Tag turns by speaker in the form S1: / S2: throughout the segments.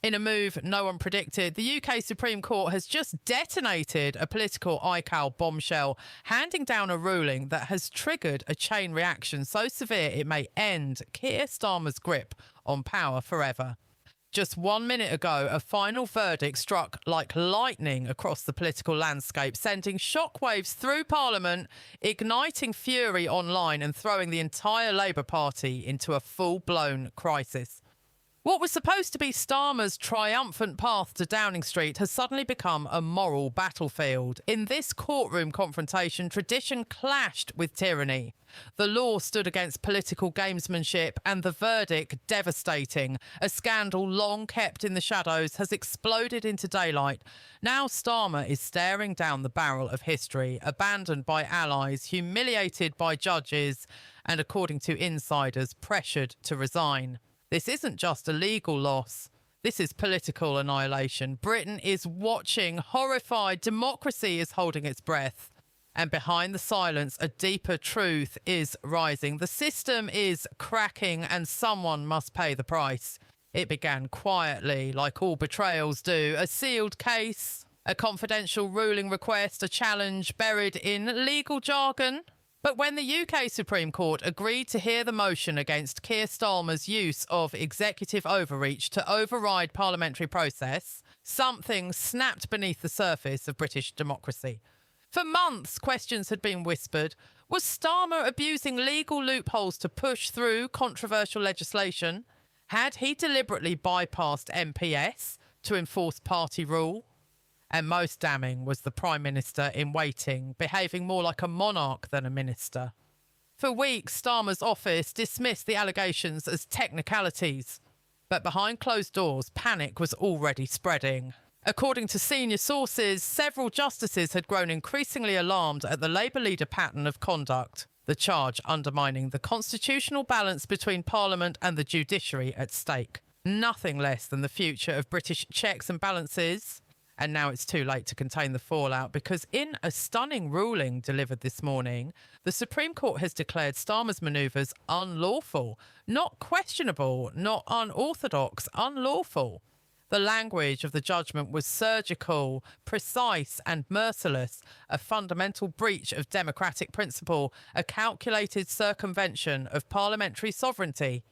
S1: In a move no one predicted, the UK Supreme Court has just detonated a political ICAL bombshell, handing down a ruling that has triggered a chain reaction so severe it may end Keir Starmer's grip on power forever. Just 1 minute ago, a final verdict struck like lightning across the political landscape, sending shockwaves through Parliament, igniting fury online and throwing the entire Labour Party into a full-blown crisis. What was supposed to be Starmer's triumphant path to Downing Street has suddenly become a moral battlefield. In this courtroom confrontation, tradition clashed with tyranny. The law stood against political gamesmanship, and the verdict, devastating. A scandal long kept in the shadows has exploded into daylight. Now Starmer is staring down the barrel of history, abandoned by allies, humiliated by judges, and, according to insiders, pressured to resign. This isn't just a legal loss. This is political annihilation. Britain is watching, horrified. Democracy is holding its breath. And behind the silence, a deeper truth is rising. The system is cracking, and someone must pay the price. It began quietly, like all betrayals do. A sealed case, a confidential ruling request, a challenge buried in legal jargon. But when the UK Supreme Court agreed to hear the motion against Keir Starmer's use of executive overreach to override parliamentary process, something snapped beneath the surface of British democracy. For months, questions had been whispered. Was Starmer abusing legal loopholes to push through controversial legislation? Had he deliberately bypassed MPS to enforce party rule? And most damning was the Prime Minister in waiting, behaving more like a monarch than a minister. For weeks, Starmer's office dismissed the allegations as technicalities. But behind closed doors, panic was already spreading. According to senior sources, several justices had grown increasingly alarmed at the Labour leader pattern of conduct, the charge undermining the constitutional balance between Parliament and the judiciary at stake. Nothing less than the future of British checks and balances. And now it's too late to contain the fallout, because in a stunning ruling delivered this morning, the Supreme Court has declared Starmer's manoeuvres unlawful. Not questionable, not unorthodox, unlawful. The language of the judgment was surgical, precise and merciless, a fundamental breach of democratic principle, a calculated circumvention of parliamentary sovereignty.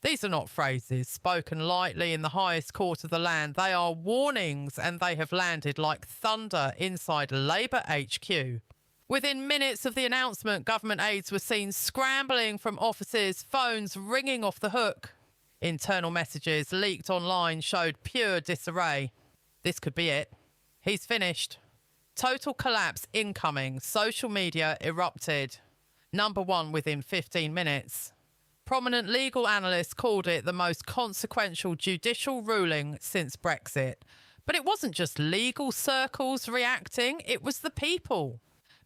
S1: These are not phrases spoken lightly in the highest court of the land. They are warnings, and they have landed like thunder inside Labour HQ. Within minutes of the announcement, government aides were seen scrambling from offices, phones ringing off the hook. Internal messages leaked online showed pure disarray. This could be it. He's finished. Total collapse incoming. Social media erupted. Number one within 15 minutes. Prominent legal analysts called it the most consequential judicial ruling since Brexit. But it wasn't just legal circles reacting, it was the people.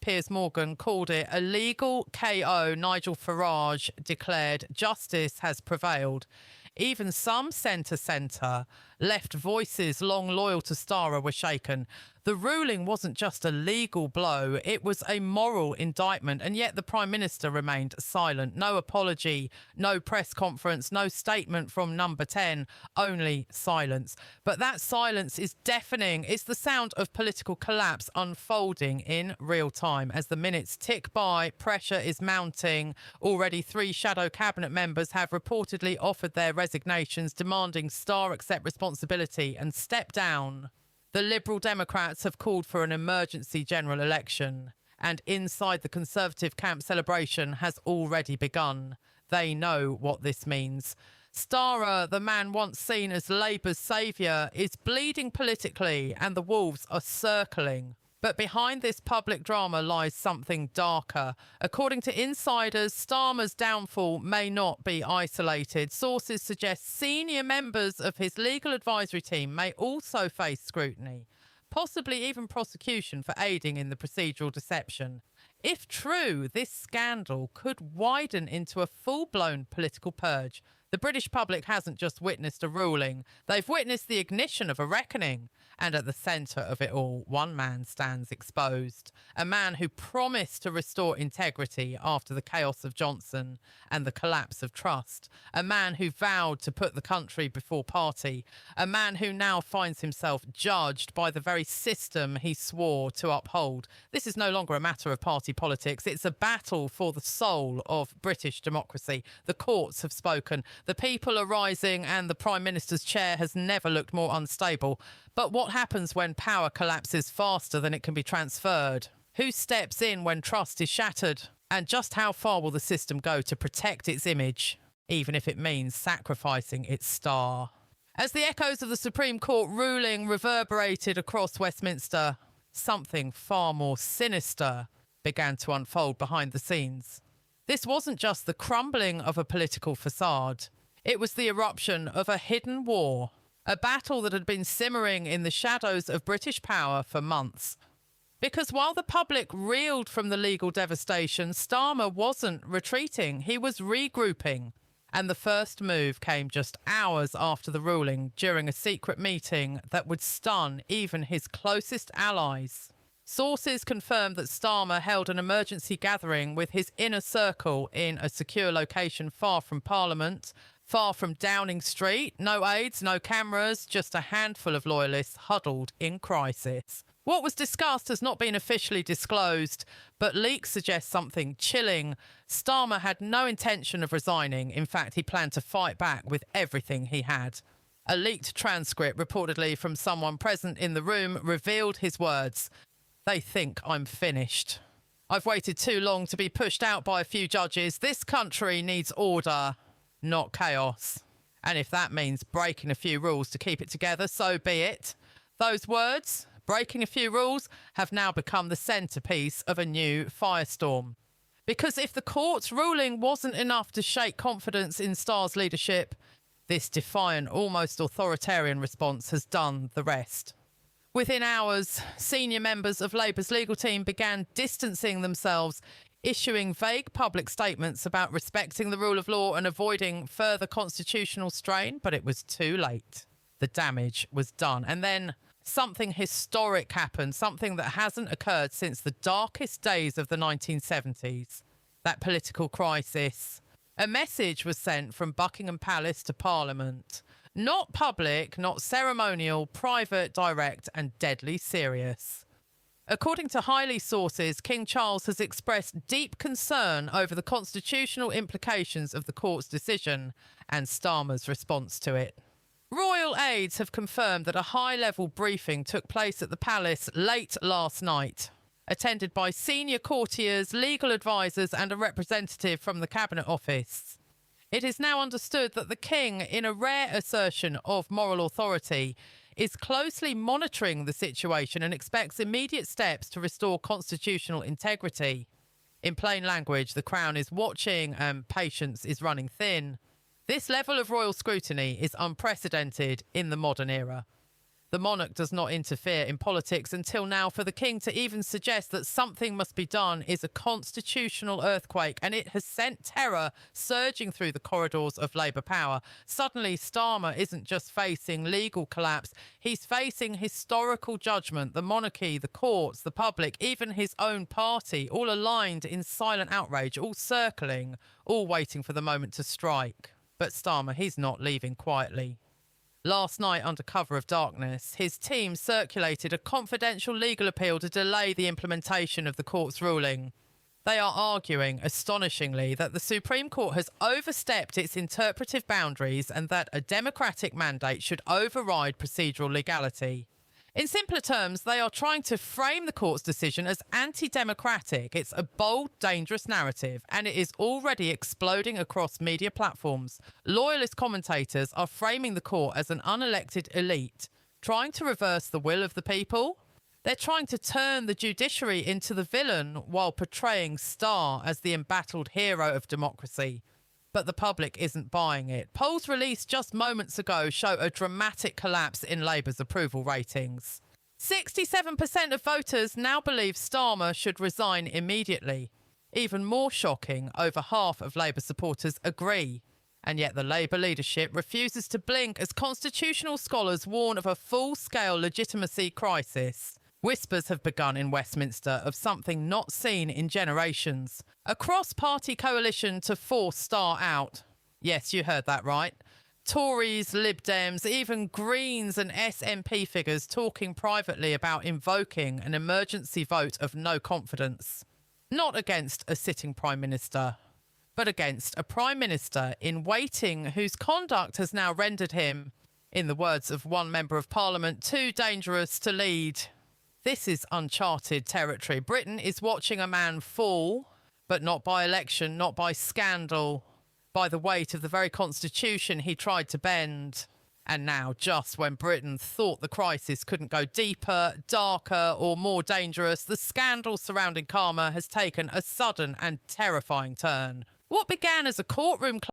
S1: Piers Morgan called it a legal KO. Nigel Farage declared justice has prevailed. Even some centre left voices long loyal to Starmer were shaken. The ruling wasn't just a legal blow, it was a moral indictment, and yet the Prime Minister remained silent. No apology, no press conference, no statement from Number 10, only silence. But that silence is deafening. It's the sound of political collapse unfolding in real time. As the minutes tick by, pressure is mounting. Already 3 shadow cabinet members have reportedly offered their resignations, demanding Starmer accept responsibility and step down. The Liberal Democrats have called for an emergency general election, and inside the Conservative camp, celebration has already begun. They know what this means. Starmer, the man once seen as Labour's saviour, is bleeding politically, and the wolves are circling. But behind this public drama lies something darker. According to insiders, Starmer's downfall may not be isolated. Sources suggest senior members of his legal advisory team may also face scrutiny, possibly even prosecution for aiding in the procedural deception. If true, this scandal could widen into a full-blown political purge, The British public hasn't just witnessed a ruling, they've witnessed the ignition of a reckoning. And at the centre of it all, one man stands exposed. A man who promised to restore integrity after the chaos of Johnson and the collapse of trust. A man who vowed to put the country before party. A man who now finds himself judged by the very system he swore to uphold. This is no longer a matter of party politics. It's a battle for the soul of British democracy. The courts have spoken. The people are rising, and the Prime Minister's chair has never looked more unstable. But what happens when power collapses faster than it can be transferred? Who steps in when trust is shattered? And just how far will the system go to protect its image, even if it means sacrificing its star? As the echoes of the Supreme Court ruling reverberated across Westminster, something far more sinister began to unfold behind the scenes. This wasn't just the crumbling of a political facade. It was the eruption of a hidden war. A battle that had been simmering in the shadows of British power for months. Because while the public reeled from the legal devastation, Starmer wasn't retreating. He was regrouping. And the first move came just hours after the ruling, during a secret meeting that would stun even his closest allies. Sources confirmed that Starmer held an emergency gathering with his inner circle in a secure location far from Parliament, far from Downing Street. No aides, no cameras, just a handful of loyalists huddled in crisis. What was discussed has not been officially disclosed, but leaks suggest something chilling. Starmer had no intention of resigning. In fact, he planned to fight back with everything he had. A leaked transcript, reportedly from someone present in the room, revealed his words. "They think I'm finished. I've waited too long to be pushed out by a few judges. This country needs order, not chaos. And if that means breaking a few rules to keep it together, so be it." Those words, breaking a few rules, have now become the centrepiece of a new firestorm. Because if the court's ruling wasn't enough to shake confidence in Starr's leadership, this defiant, almost authoritarian response has done the rest. Within hours, senior members of Labour's legal team began distancing themselves, issuing vague public statements about respecting the rule of law and avoiding further constitutional strain, but it was too late. The damage was done. And then something historic happened, something that hasn't occurred since the darkest days of the 1970s. That political crisis. A message was sent from Buckingham Palace to Parliament. Not public, not ceremonial, private, direct, and deadly serious. According to Highly sources, King Charles has expressed deep concern over the constitutional implications of the court's decision and Starmer's response to it. Royal aides have confirmed that a high-level briefing took place at the palace late last night, attended by senior courtiers, legal advisors, and a representative from the Cabinet Office. It is now understood that the King, in a rare assertion of moral authority, is closely monitoring the situation and expects immediate steps to restore constitutional integrity. In plain language, the Crown is watching and patience is running thin. This level of royal scrutiny is unprecedented in the modern era. The monarch does not interfere in politics until now. For the King to even suggest that something must be done is a constitutional earthquake, and it has sent terror surging through the corridors of Labour power. Suddenly, Starmer isn't just facing legal collapse, he's facing historical judgment. The monarchy, the courts, the public, even his own party, all aligned in silent outrage, all circling, all waiting for the moment to strike. But Starmer, he's not leaving quietly. Last night, under cover of darkness, his team circulated a confidential legal appeal to delay the implementation of the court's ruling. They are arguing, astonishingly, that the Supreme Court has overstepped its interpretive boundaries and that a democratic mandate should override procedural legality. In simpler terms, they are trying to frame the court's decision as anti-democratic. It's a bold, dangerous narrative, and it is already exploding across media platforms. Loyalist commentators are framing the court as an unelected elite, trying to reverse the will of the people. They're trying to turn the judiciary into the villain while portraying Starr as the embattled hero of democracy. But the public isn't buying it. Polls released just moments ago show a dramatic collapse in Labour's approval ratings. 67% of voters now believe Starmer should resign immediately. Even more shocking, over half of Labour supporters agree. And yet the Labour leadership refuses to blink as constitutional scholars warn of a full-scale legitimacy crisis. Whispers have begun in Westminster of something not seen in generations. A cross-party coalition to force Starr out. Yes, you heard that right. Tories, Lib Dems, even Greens and SNP figures talking privately about invoking an emergency vote of no confidence. Not against a sitting Prime Minister, but against a Prime Minister in waiting whose conduct has now rendered him, in the words of one Member of Parliament, too dangerous to lead. This is uncharted territory. Britain is watching a man fall, but not by election, not by scandal, by the weight of the very constitution he tried to bend. And now, just when Britain thought the crisis couldn't go deeper, darker or more dangerous, the scandal surrounding Starmer has taken a sudden and terrifying turn. What began as a courtroom